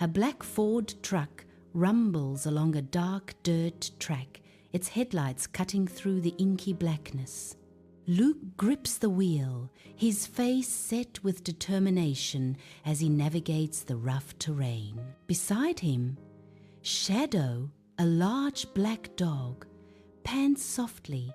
A black Ford truck rumbles along a dark dirt track, its headlights cutting through the inky blackness. Luke grips the wheel, his face set with determination as he navigates the rough terrain. Beside him, Shadow, a large black dog, pants softly,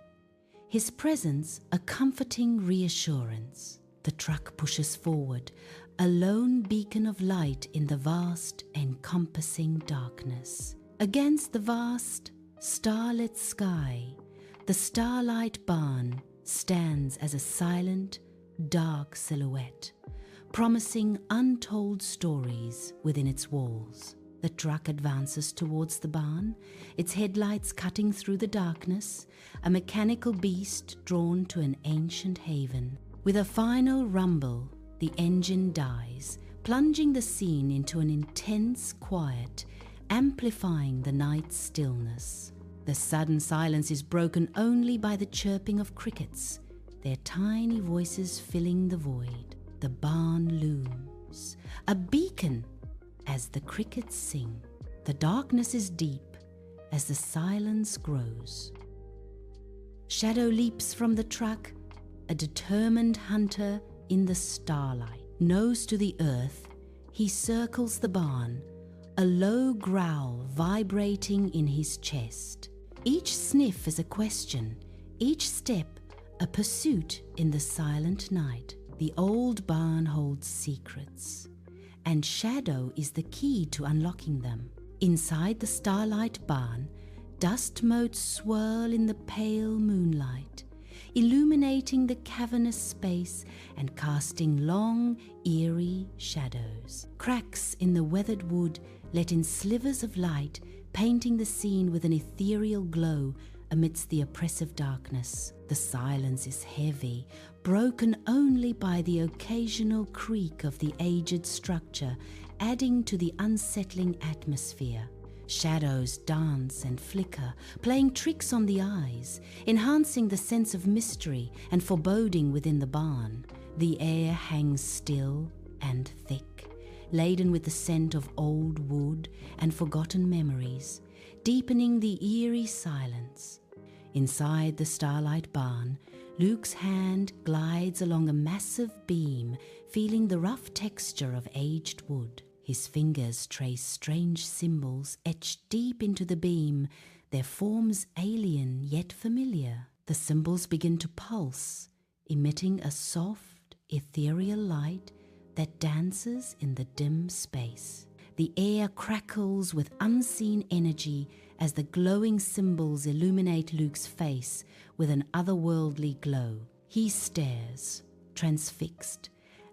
his presence a comforting reassurance. The truck pushes forward, a lone beacon of light in the vast, encompassing darkness. Against the vast, starlit sky, the Starlight Barn stands as a silent, dark silhouette, promising untold stories within its walls. The truck advances towards the barn, its headlights cutting through the darkness, a mechanical beast drawn to an ancient haven. With a final rumble, the engine dies, plunging the scene into an intense quiet, amplifying the night's stillness. The sudden silence is broken only by the chirping of crickets, their tiny voices filling the void. The barn looms, a beacon as the crickets sing. The darkness is deep as the silence grows. Shadow leaps from the truck, a determined hunter in the starlight. Nose to the earth, he circles the barn, a low growl vibrating in his chest. Each sniff is a question, each step a pursuit in the silent night. The old barn holds secrets, and Shadow is the key to unlocking them. Inside the Starlight Barn, dust motes swirl in the pale moonlight, illuminating the cavernous space and casting long, eerie shadows. Cracks in the weathered wood let in slivers of light, painting the scene with an ethereal glow amidst the oppressive darkness. The silence is heavy, broken only by the occasional creak of the aged structure, adding to the unsettling atmosphere. Shadows dance and flicker, playing tricks on the eyes, enhancing the sense of mystery and foreboding within the barn. The air hangs still and thick, laden with the scent of old wood and forgotten memories, deepening the eerie silence. Inside the Starlight Barn, Luke's hand glides along a massive beam, feeling the rough texture of aged wood. His fingers trace strange symbols etched deep into the beam, their forms alien yet familiar. The symbols begin to pulse, emitting a soft, ethereal light that dances in the dim space. The air crackles with unseen energy as the glowing symbols illuminate Luke's face with an otherworldly glow. He stares, transfixed,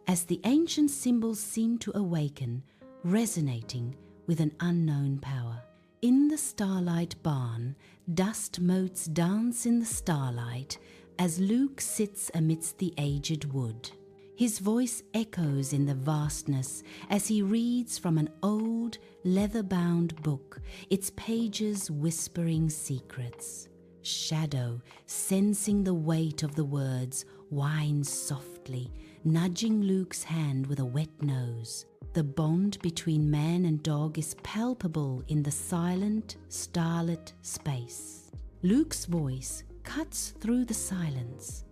as the ancient symbols seem to awaken, resonating with an unknown power. In the Starlight Barn, dust motes dance in the starlight as Luke sits amidst the aged wood. His voice echoes in the vastness as he reads from an old, leather-bound book, its pages whispering secrets. Shadow, sensing the weight of the words, whines softly, nudging Luke's hand with a wet nose. The bond between man and dog is palpable in the silent, starlit space. Luke's voice cuts through the silence.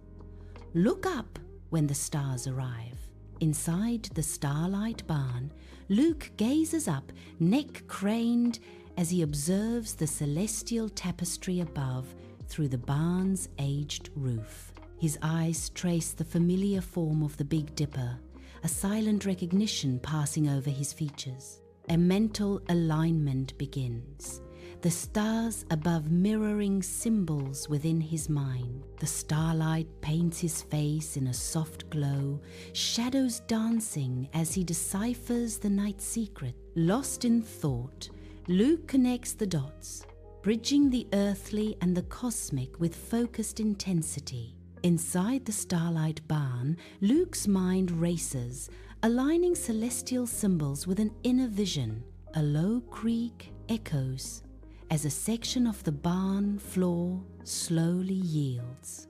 Look up when the stars arrive. Inside the Starlight Barn, Luke gazes up, neck craned, as he observes the celestial tapestry above through the barn's aged roof. His eyes trace the familiar form of the Big Dipper, a silent recognition passing over his features. A mental alignment begins, the stars above mirroring symbols within his mind. The starlight paints his face in a soft glow, shadows dancing as he deciphers the night secret. Lost in thought, Luke connects the dots, bridging the earthly and the cosmic with focused intensity. Inside the Starlight Barn, Luke's mind races, aligning celestial symbols with an inner vision. A low creak echoes as a section of the barn floor slowly yields,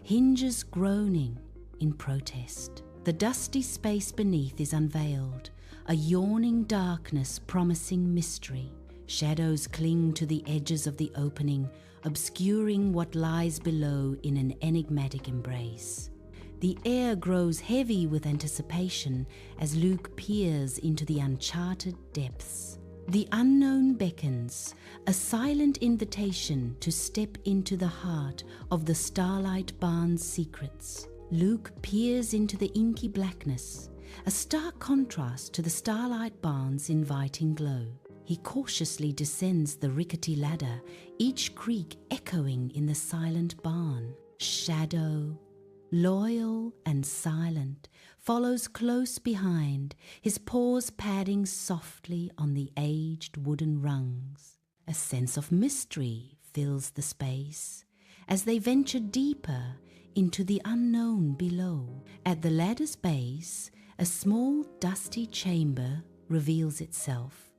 hinges groaning in protest. The dusty space beneath is unveiled, a yawning darkness promising mystery. Shadows cling to the edges of the opening, obscuring what lies below in an enigmatic embrace. The air grows heavy with anticipation as Luke peers into the uncharted depths. The unknown beckons, a silent invitation to step into the heart of the Starlight Barn's secrets. Luke peers into the inky blackness, a stark contrast to the Starlight Barn's inviting glow. He cautiously descends the rickety ladder, each creak echoing in the silent barn. Shadow, loyal and silent, follows close behind, his paws padding softly on the aged wooden rungs. A sense of mystery fills the space as they venture deeper into the unknown below. At the ladder's base, a small dusty chamber reveals itself,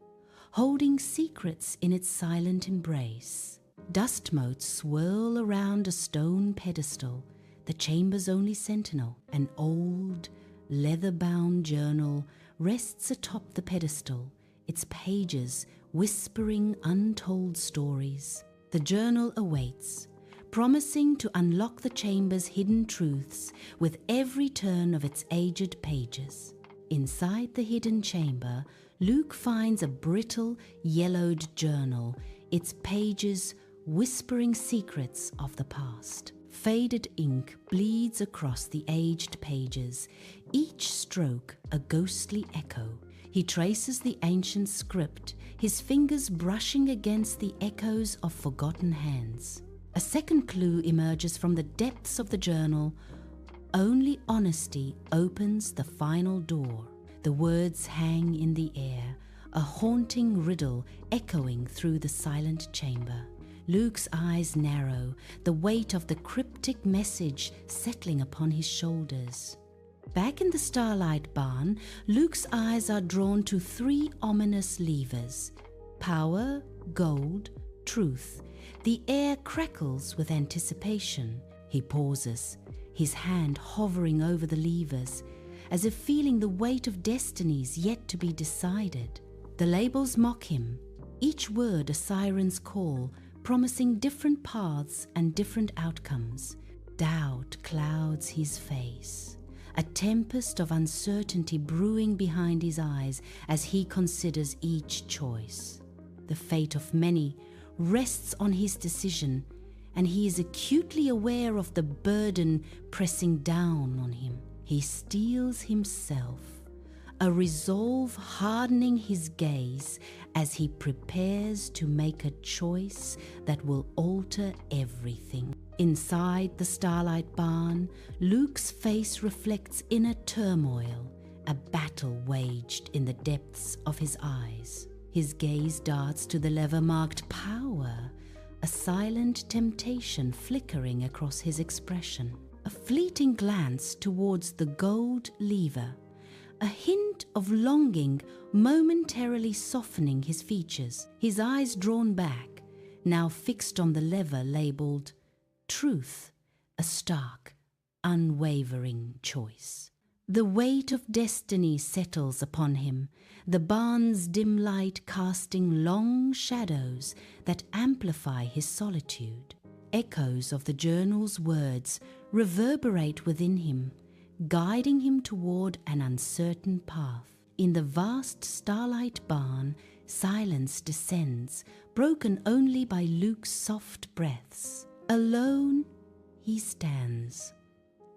holding secrets in its silent embrace. Dust motes swirl around a stone pedestal, the chamber's only sentinel. An old, leather-bound journal rests atop the pedestal, its pages whispering untold stories. The journal awaits, promising to unlock the chamber's hidden truths with every turn of its aged pages. Inside the hidden chamber, Luke finds a brittle, yellowed journal, its pages whispering secrets of the past. Faded ink bleeds across the aged pages, each stroke a ghostly echo. He traces the ancient script, his fingers brushing against the echoes of forgotten hands. A second clue emerges from the depths of the journal. Only honesty opens the final door. The words hang in the air, a haunting riddle echoing through the silent chamber. Luke's eyes narrow, the weight of the cryptic message settling upon his shoulders. Back in the Starlight Barn, Luke's eyes are drawn to three ominous levers: power, gold, truth. The air crackles with anticipation. He pauses, his hand hovering over the levers, as if feeling the weight of destinies yet to be decided. The labels mock him, each word a siren's call, promising different paths and different outcomes. Doubt clouds his face, a tempest of uncertainty brewing behind his eyes as he considers each choice. The fate of many rests on his decision, and he is acutely aware of the burden pressing down on him. He steels himself, a resolve hardening his gaze as he prepares to make a choice that will alter everything. Inside the Starlight Barn, Luke's face reflects inner turmoil, a battle waged in the depths of his eyes. His gaze darts to the lever marked power, a silent temptation flickering across his expression. A fleeting glance towards the gold lever, a hint of longing momentarily softening his features, his eyes drawn back, now fixed on the lever labeled truth, a stark, unwavering choice. The weight of destiny settles upon him, the barn's dim light casting long shadows that amplify his solitude. Echoes of the journal's words reverberate within him, guiding him toward an uncertain path. In the vast Starlight Barn, silence descends, broken only by Luke's soft breaths. Alone, he stands,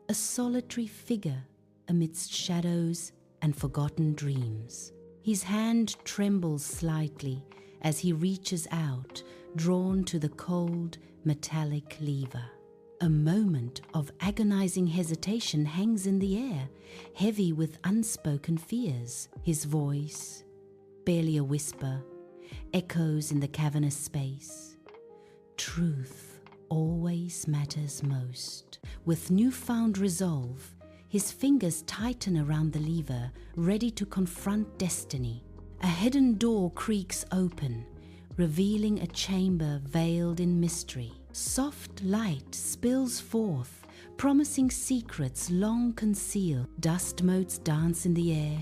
a solitary figure amidst shadows and forgotten dreams. His hand trembles slightly as he reaches out, drawn to the cold, metallic lever. A moment of agonizing hesitation hangs in the air, heavy with unspoken fears. His voice, barely a whisper, echoes in the cavernous space. Truth always matters most. With newfound resolve, his fingers tighten around the lever, ready to confront destiny. A hidden door creaks open, revealing a chamber veiled in mystery. Soft light spills forth, promising secrets long concealed. Dust motes dance in the air,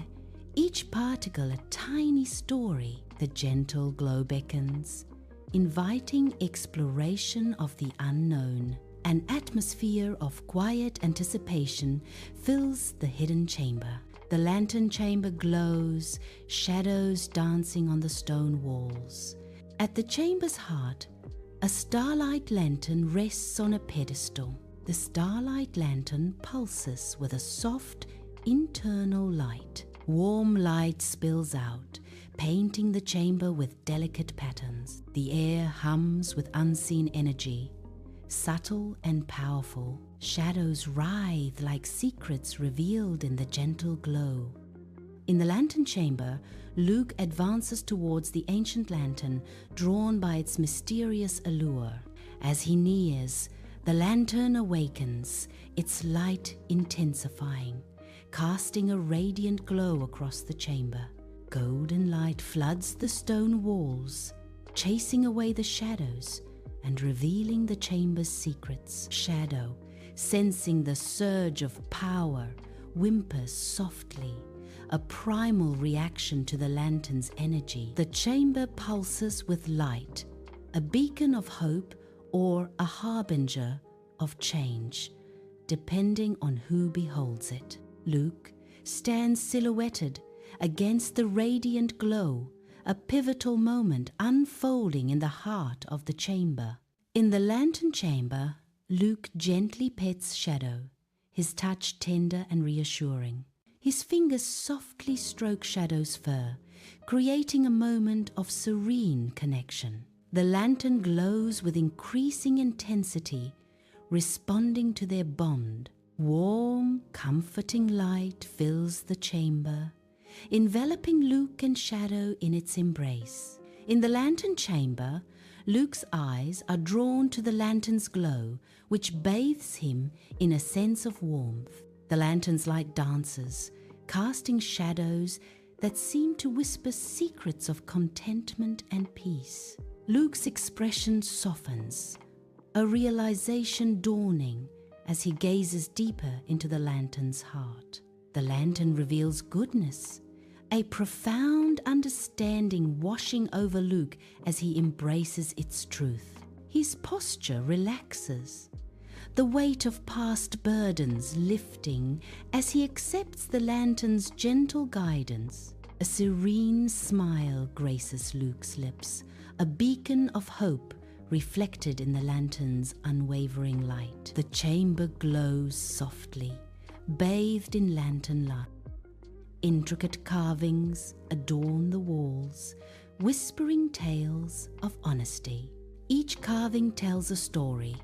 each particle a tiny story. The gentle glow beckons, inviting exploration of the unknown. An atmosphere of quiet anticipation fills the hidden chamber. The lantern chamber glows, shadows dancing on the stone walls. At the chamber's heart, a starlight lantern rests on a pedestal. The starlight lantern pulses with a soft, internal light. Warm light spills out, painting the chamber with delicate patterns. The air hums with unseen energy. Subtle and powerful, shadows writhe like secrets revealed in the gentle glow. In the lantern chamber, Luke advances towards the ancient lantern, drawn by its mysterious allure. As he nears, the lantern awakens, its light intensifying, casting a radiant glow across the chamber. Golden light floods the stone walls, chasing away the shadows and revealing the chamber's secrets. Shadow, sensing the surge of power, whimpers softly, a primal reaction to the lantern's energy. The chamber pulses with light, a beacon of hope or a harbinger of change, depending on who beholds it. Luke stands silhouetted against the radiant glow, a pivotal moment unfolding in the heart of the chamber. In the lantern chamber, Luke gently pets Shadow, his touch tender and reassuring. His fingers softly stroke Shadow's fur, creating a moment of serene connection. The lantern glows with increasing intensity, responding to their bond. Warm, comforting light fills the chamber, enveloping Luke and Shadow in its embrace. In the lantern chamber, Luke's eyes are drawn to the lantern's glow, which bathes him in a sense of warmth. The lantern's light dances, casting shadows that seem to whisper secrets of contentment and peace. Luke's expression softens, a realization dawning as he gazes deeper into the lantern's heart. The lantern reveals goodness, a profound understanding washing over Luke as he embraces its truth. His posture relaxes, the weight of past burdens lifting as he accepts the lantern's gentle guidance. A serene smile graces Luke's lips, a beacon of hope reflected in the lantern's unwavering light. The chamber glows softly, bathed in lantern light. Intricate carvings adorn the walls, whispering tales of honesty. Each carving tells a story,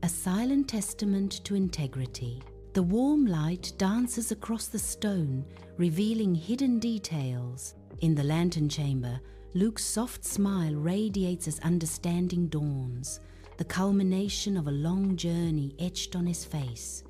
a silent testament to integrity. The warm light dances across the stone, revealing hidden details. In the lantern chamber, Luke's soft smile radiates as understanding dawns, the culmination of a long journey etched on his face.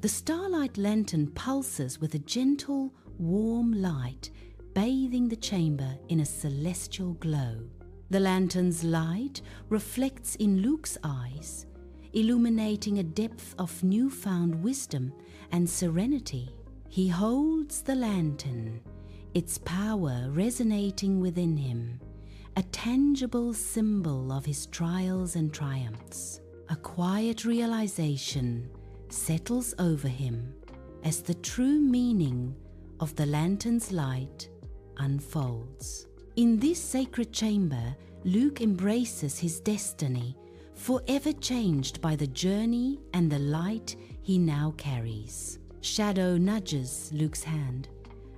The starlight lantern pulses with a gentle, warm light, bathing the chamber in a celestial glow. The lantern's light reflects in Luke's eyes, illuminating a depth of newfound wisdom and serenity. He holds the lantern, its power resonating within him, a tangible symbol of his trials and triumphs. A quiet realization settles over him as the true meaning of the lantern's light unfolds. In this sacred chamber, Luke embraces his destiny, forever changed by the journey and the light he now carries. Shadow nudges Luke's hand,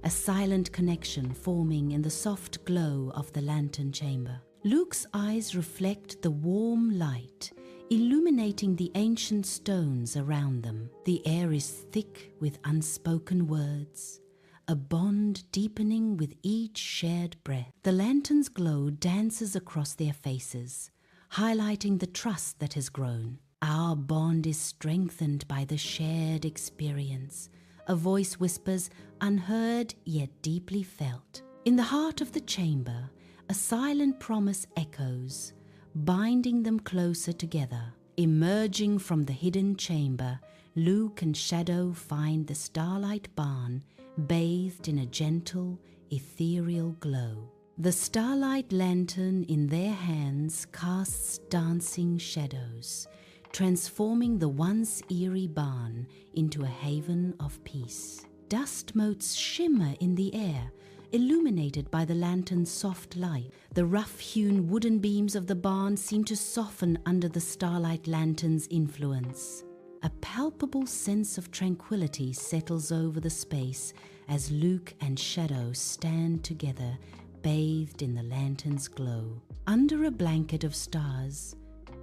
a silent connection forming in the soft glow of the lantern chamber. Luke's eyes reflect the warm light, illuminating the ancient stones around them. The air is thick with unspoken words, a bond deepening with each shared breath. The lantern's glow dances across their faces, highlighting the trust that has grown. Our bond is strengthened by the shared experience. A voice whispers, unheard yet deeply felt. In the heart of the chamber, a silent promise echoes, binding them closer together. Emerging from the hidden chamber, Luke and Shadow find the Starlight Barn bathed in a gentle, ethereal glow. The starlight lantern in their hands casts dancing shadows, transforming the once eerie barn into a haven of peace. Dust motes shimmer in the air, illuminated by the lantern's soft light. The rough-hewn wooden beams of the barn seem to soften under the starlight lantern's influence. A palpable sense of tranquility settles over the space as Luke and Shadow stand together, bathed in the lantern's glow. Under a blanket of stars,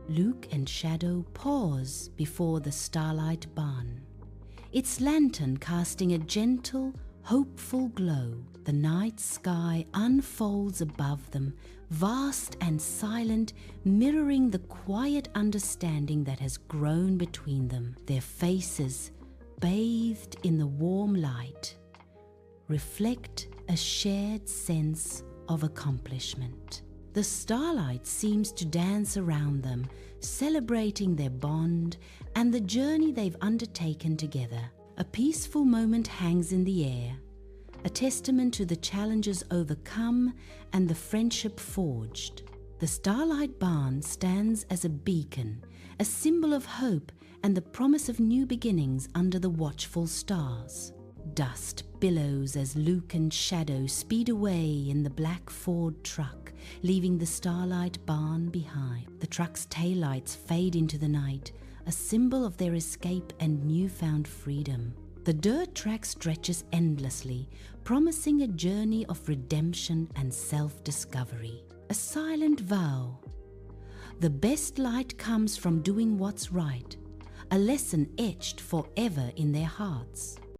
Luke and Shadow pause before the Starlight Barn, its lantern casting a gentle, hopeful glow. The night sky unfolds above them, vast and silent, mirroring the quiet understanding that has grown between them. Their faces, bathed in the warm light, reflect a shared sense of accomplishment. The starlight seems to dance around them, celebrating their bond and the journey they've undertaken together. A peaceful moment hangs in the air, a testament to the challenges overcome and the friendship forged. The Starlight Barn stands as a beacon, a symbol of hope and the promise of new beginnings under the watchful stars. Dust billows as Luke and Shadow speed away in the black Ford truck, leaving the Starlight Barn behind. The truck's taillights fade into the night, a symbol of their escape and newfound freedom. The dirt track stretches endlessly, promising a journey of redemption and self-discovery. A silent vow. The best light comes from doing what's right, a lesson etched forever in their hearts.